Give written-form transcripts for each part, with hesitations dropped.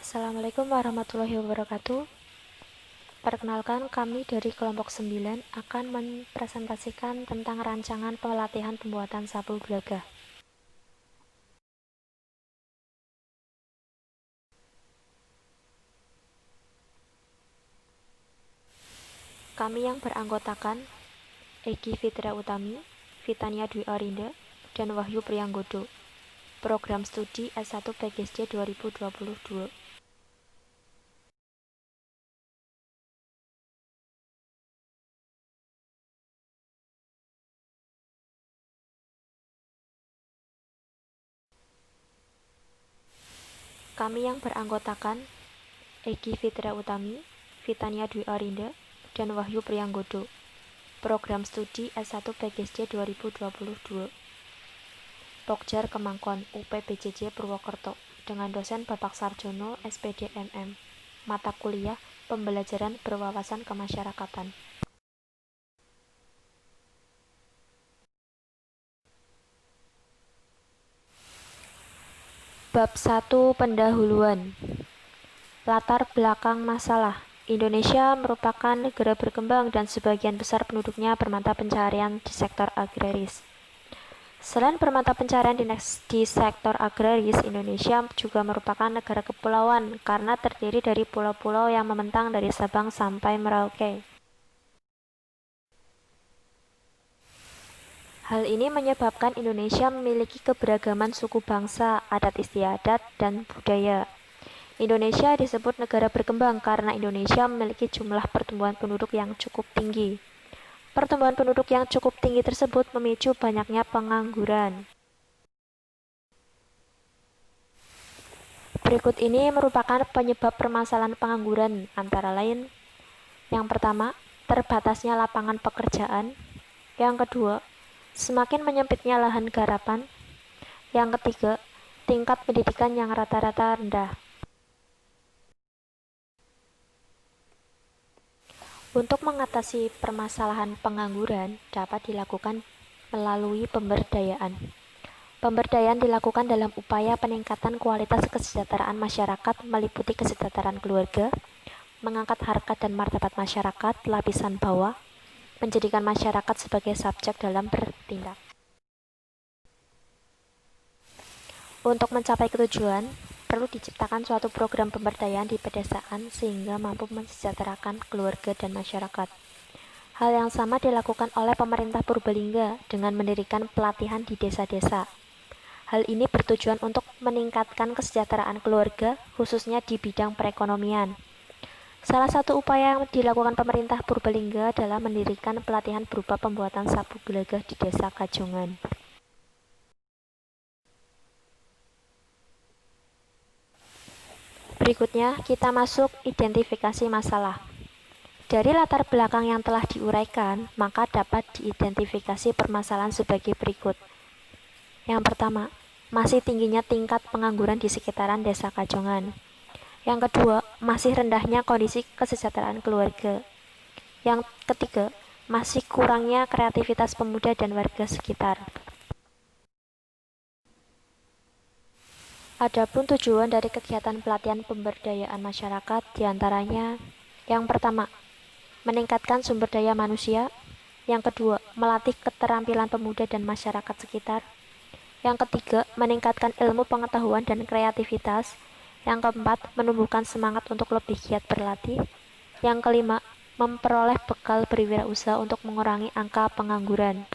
Assalamualaikum warahmatullahi wabarakatuh. Perkenalkan, kami dari kelompok 9 akan mempresentasikan tentang rancangan pelatihan pembuatan sapu gelagah. Kami yang beranggotakan Egi Fitra Utami, Vitania Dwi Arinda, dan Wahyu Priyanggodo. Program Studi S1 PGSD 2022. Kami yang beranggotakan Egi Fitra Utami, Vitania Dwi Arinda, dan Wahyu Priyanggodo. Program Studi S1 PGSD 2022. Pokjar Kemangkon, UPBJJ Purwokerto, dengan dosen Bapak Sarjono, SPD MM. Mata kuliah Pembelajaran Berwawasan Kemasyarakatan. Bab 1 Pendahuluan. Latar belakang masalah. Indonesia merupakan negara berkembang dan sebagian besar penduduknya bermata pencaharian di sektor agraris. Selain bermata pencaharian di sektor agraris, Indonesia juga merupakan negara kepulauan karena terdiri dari pulau-pulau yang membentang dari Sabang sampai Merauke. Hal ini menyebabkan Indonesia memiliki keberagaman suku bangsa, adat istiadat, dan budaya. Indonesia disebut negara berkembang karena Indonesia memiliki jumlah pertumbuhan penduduk yang cukup tinggi. Pertumbuhan penduduk yang cukup tinggi tersebut memicu banyaknya pengangguran. Berikut ini merupakan penyebab permasalahan pengangguran, antara lain: yang pertama, terbatasnya lapangan pekerjaan; yang kedua, semakin menyempitnya lahan garapan; yang ketiga, tingkat pendidikan yang rata-rata rendah. Untuk mengatasi permasalahan pengangguran dapat dilakukan melalui pemberdayaan. Pemberdayaan dilakukan dalam upaya peningkatan kualitas kesejahteraan masyarakat meliputi kesejahteraan keluarga, mengangkat harkat dan martabat masyarakat lapisan bawah, menjadikan masyarakat sebagai subjek dalam bertindak. Untuk mencapai ketujuan, perlu diciptakan suatu program pemberdayaan di pedesaan sehingga mampu mensejahterakan keluarga dan masyarakat. Hal yang sama dilakukan oleh pemerintah Purbalingga dengan mendirikan pelatihan di desa-desa. Hal ini bertujuan untuk meningkatkan kesejahteraan keluarga, khususnya di bidang perekonomian. Salah satu upaya yang dilakukan pemerintah Purbalingga adalah mendirikan pelatihan berupa pembuatan sapu gelagah di Desa Kajongan. Berikutnya, kita masuk identifikasi masalah. Dari latar belakang yang telah diuraikan, maka dapat diidentifikasi permasalahan sebagai berikut. Yang pertama, masih tingginya tingkat pengangguran di sekitaran Desa Kajongan. Yang kedua, masih rendahnya kondisi kesejahteraan keluarga. Yang ketiga, masih kurangnya kreativitas pemuda dan warga sekitar. Adapun tujuan dari kegiatan pelatihan pemberdayaan masyarakat diantaranya: yang pertama, meningkatkan sumber daya manusia; yang kedua, melatih keterampilan pemuda dan masyarakat sekitar; yang ketiga, meningkatkan ilmu pengetahuan dan kreativitas; yang keempat, menumbuhkan semangat untuk lebih giat berlatih; yang kelima, memperoleh bekal berwirausaha untuk mengurangi angka pengangguran.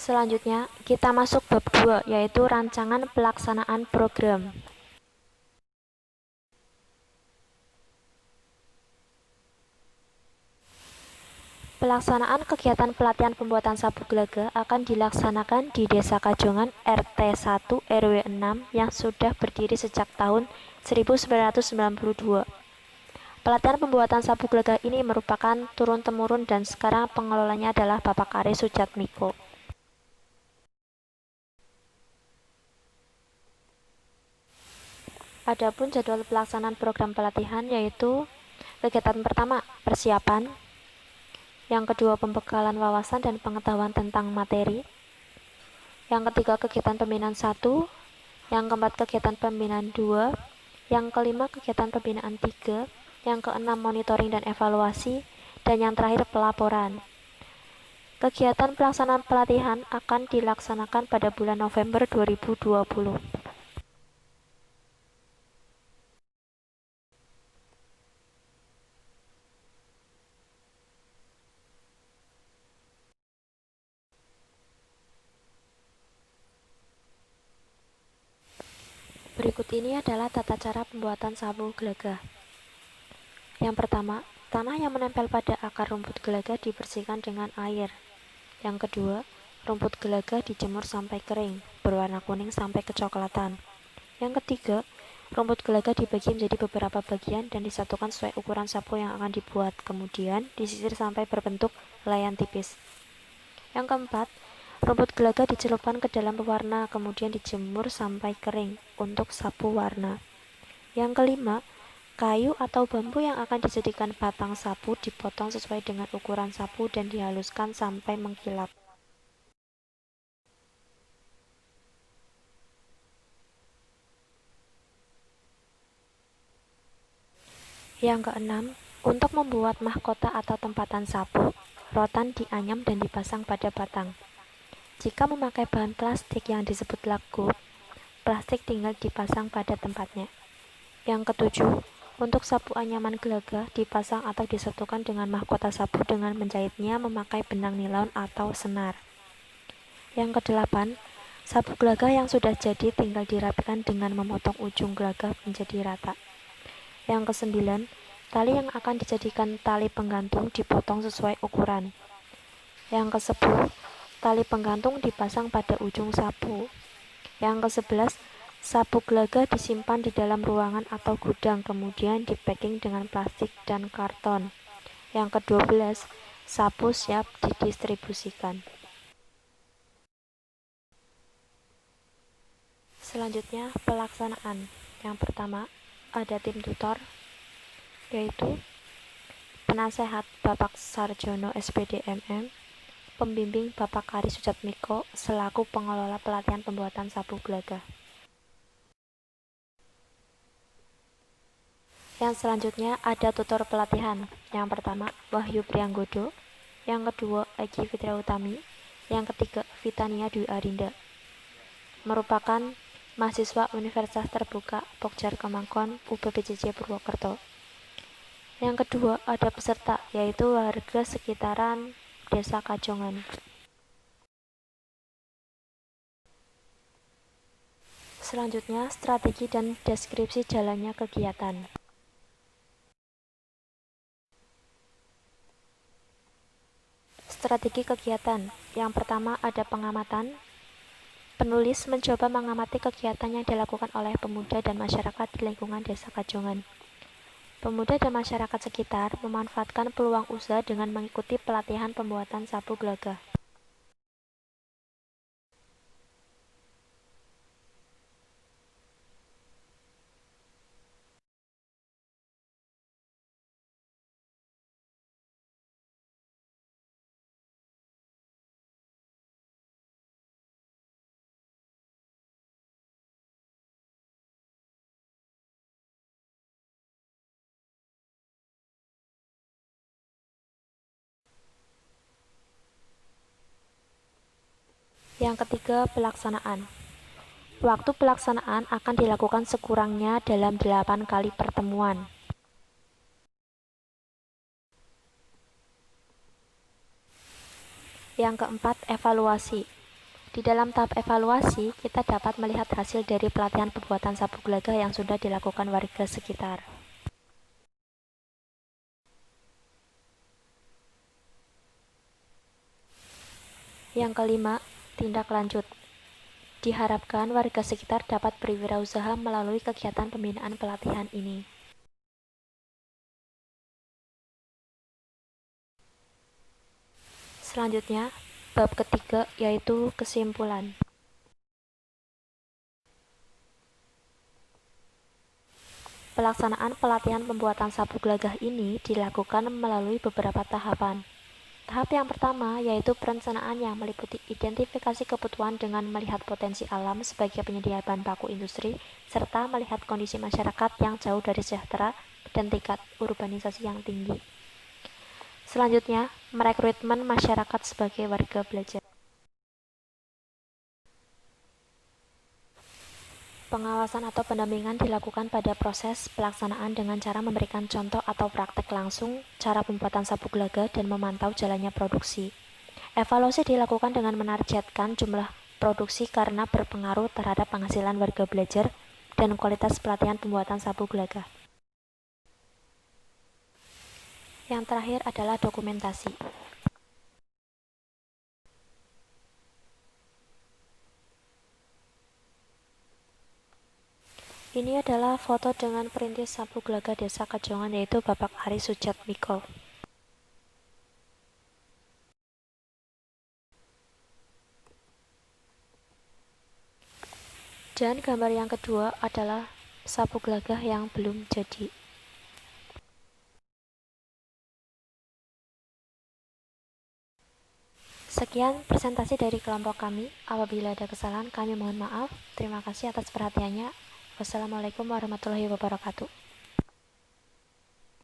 Selanjutnya, kita masuk bab 2, yaitu rancangan pelaksanaan program. Pelaksanaan kegiatan pelatihan pembuatan sapu gelagah akan dilaksanakan di Desa Kajongan RT 1 RW 6 yang sudah berdiri sejak tahun 1992. Pelatihan pembuatan sapu gelagah ini merupakan turun-temurun dan sekarang pengelolanya adalah Bapak Aris Sujatmiko. Adapun jadwal pelaksanaan program pelatihan yaitu: kegiatan pertama, persiapan; yang kedua, pembekalan wawasan dan pengetahuan tentang materi; yang ketiga, kegiatan pembinaan 1; Yang keempat, kegiatan pembinaan 2. Yang kelima, kegiatan pembinaan 3. Yang keenam, monitoring dan evaluasi. Dan yang terakhir, pelaporan. Kegiatan pelaksanaan pelatihan akan dilaksanakan pada bulan November 2020. Berikut ini adalah tata cara pembuatan sapu gelagah. Yang pertama, tanah yang menempel pada akar rumput gelagah dibersihkan dengan air. Yang kedua, rumput gelagah dijemur sampai kering, berwarna kuning sampai kecoklatan. Yang ketiga, rumput gelagah dibagi menjadi beberapa bagian dan disatukan sesuai ukuran sapu yang akan dibuat, kemudian disisir sampai berbentuk layan tipis. Yang keempat, rumput gelagah dicelupkan ke dalam pewarna, kemudian dijemur sampai kering untuk sapu warna. Yang kelima, kayu atau bambu yang akan dijadikan batang sapu dipotong sesuai dengan ukuran sapu dan dihaluskan sampai mengkilap. Yang keenam, untuk membuat mahkota atau tempatan sapu, rotan dianyam dan dipasang pada batang. Jika memakai bahan plastik yang disebut laku, plastik tinggal dipasang pada tempatnya. Yang ketujuh, untuk sapu anyaman gelagah dipasang atau disatukan dengan mahkota sapu dengan menjahitnya memakai benang nilon atau senar. Yang kedelapan, sapu gelagah yang sudah jadi tinggal dirapikan dengan memotong ujung gelagah menjadi rata. Yang kesembilan, tali yang akan dijadikan tali penggantung dipotong sesuai ukuran. Yang kesepuluh, tali penggantung dipasang pada ujung sapu. Yang ke-11, sapu gelagah disimpan di dalam ruangan atau gudang, kemudian dipacking dengan plastik dan karton. Yang ke-12, sapu siap didistribusikan. Selanjutnya, pelaksanaan. Yang pertama, ada tim tutor, yaitu penasehat Bapak Sarjono SPD MM, pembimbing Bapak Kari Sujatmiko selaku pengelola pelatihan pembuatan sapu gelagah. Yang selanjutnya ada tutor pelatihan. Yang pertama, Wahyu Prianggodo. Yang kedua, Egi Fitria Utami. Yang ketiga, Vitania Dwi Arinda. Merupakan mahasiswa Universitas Terbuka Pokjar Kemangkon UPBJJ Purwokerto. Yang kedua, ada peserta, yaitu warga sekitaran Desa Kajongan. Selanjutnya, strategi dan deskripsi jalannya kegiatan. Strategi kegiatan. Yang pertama ada pengamatan. Penulis mencoba mengamati kegiatan yang dilakukan oleh pemuda dan masyarakat di lingkungan Desa Kajongan. Pemuda dan masyarakat sekitar memanfaatkan peluang usaha dengan mengikuti pelatihan pembuatan sapu gelagah. Yang ketiga, pelaksanaan. Waktu pelaksanaan akan dilakukan sekurangnya dalam 8 kali pertemuan. Yang keempat, evaluasi. Di dalam tahap evaluasi, kita dapat melihat hasil dari pelatihan pembuatan sapu gelagah yang sudah dilakukan warga sekitar. Yang kelima, tindak lanjut. Diharapkan warga sekitar dapat berwirausaha melalui kegiatan pembinaan pelatihan ini. Selanjutnya, bab ketiga yaitu kesimpulan. Pelaksanaan pelatihan pembuatan sapu gelagah ini dilakukan melalui beberapa tahapan. Tahap yang pertama yaitu perencanaan yang meliputi identifikasi kebutuhan dengan melihat potensi alam sebagai penyedia bahan baku industri, serta melihat kondisi masyarakat yang jauh dari sejahtera dan tingkat urbanisasi yang tinggi. Selanjutnya, merekrutmen masyarakat sebagai warga belajar. Pengawasan atau pendampingan dilakukan pada proses pelaksanaan dengan cara memberikan contoh atau praktek langsung cara pembuatan sabuk gelaga dan memantau jalannya produksi. Evaluasi dilakukan dengan menargetkan jumlah produksi karena berpengaruh terhadap penghasilan warga belajar dan kualitas pelatihan pembuatan sabuk gelaga. Yang terakhir adalah dokumentasi. Ini adalah foto dengan perintis sabuk gelaga Desa Kajongan yaitu Bapak Ari Sujatmiko. Dan gambar yang kedua adalah sabuk gelaga yang belum jadi. Sekian presentasi dari kelompok kami. Apabila ada kesalahan, kami mohon maaf. Terima kasih atas perhatiannya. Wassalamualaikum warahmatullahi wabarakatuh.